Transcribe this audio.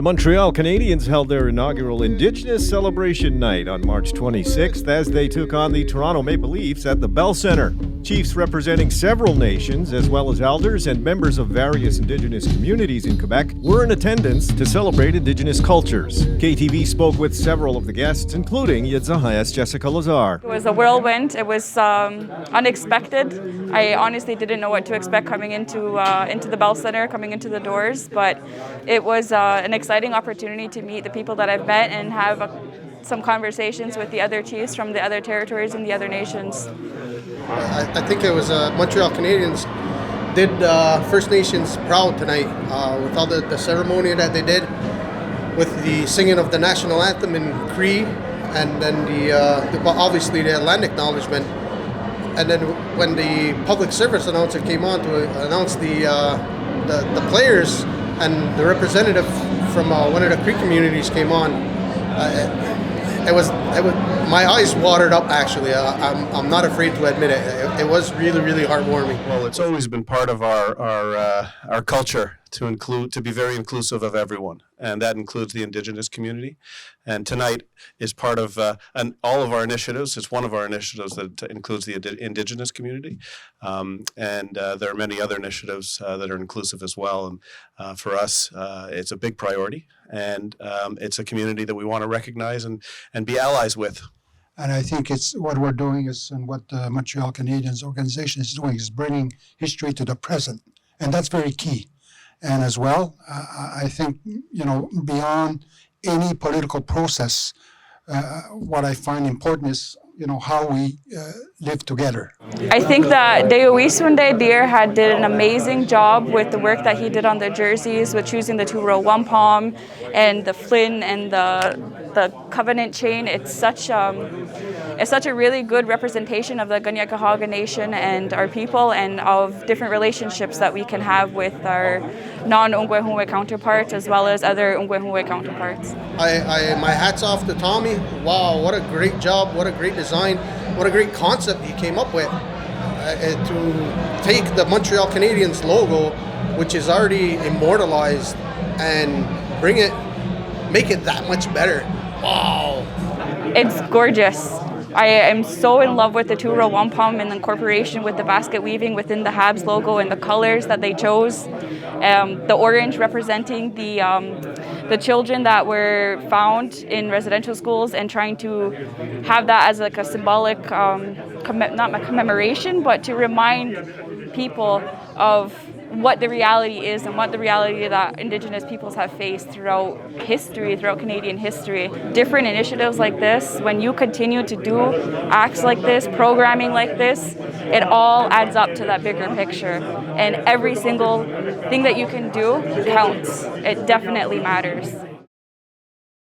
The Montreal Canadiens held their inaugural Indigenous Celebration Night on March 26th as they took on the Toronto Maple Leafs at the Bell Centre. Chiefs representing several nations, as well as elders and members of various Indigenous communities in Quebec, were in attendance to celebrate Indigenous cultures. KTV spoke with several of the guests, including Ietsénhaienhs Jessica Lazare. It was a whirlwind. It was unexpected. I honestly didn't know what to expect coming into the Bell Centre, coming into the doors, but it was an exciting opportunity to meet the people that I've met and have some conversations with the other chiefs from the other territories and the other nations. I think it was Montreal Canadiens did First Nations proud tonight with all the ceremony that they did with the singing of the national anthem in Cree, and then obviously the land acknowledgement. And then when the public service announcer came on to announce the players and the representative from one of the Cree communities came on, it was my eyes watered up. Actually, I'm not afraid to admit it. It was really, really heartwarming. Well, it's always been part of our culture to be very inclusive of everyone, and that includes the Indigenous community. And tonight is part of all of our initiatives. It's one of our initiatives that includes the Indigenous community, and there are many other initiatives that are inclusive as well. And for us, it's a big priority, and it's a community that we want to recognize and be allies with. And I think it's what we're doing and what the Montreal Canadiens organization is doing is bringing history to the present, and that's very key. And as well, I think, beyond any political process, what I find important is, how we live together. I think that Deo Isunde Deer did an amazing job with the work that he did on the jerseys, with choosing the 2-row wampum and the Flynn and the covenant chain. It's such a really good representation of the Kanien'kehá:ka Nation and our people, and of different relationships that we can have with our non-Ungwehunwe counterparts as well as other Ungwehunwe counterparts. My hat's off to Tommy. Wow, what a great job, what a great design, what a great concept he came up with to take the Montreal Canadiens logo, which is already immortalized, and make it that much better. Wow. It's gorgeous. I am so in love with the 2-row wampum and the incorporation with the basket weaving within the Habs logo and the colors that they chose. The orange representing the children that were found in residential schools, and trying to have that as like a symbolic, not a commemoration, but to remind people of what the reality is and what the reality that Indigenous peoples have faced throughout history, throughout Canadian history. Different initiatives like this, when you continue to do acts like this, programming like this, it all adds up to that bigger picture. And every single thing that you can do counts. It definitely matters.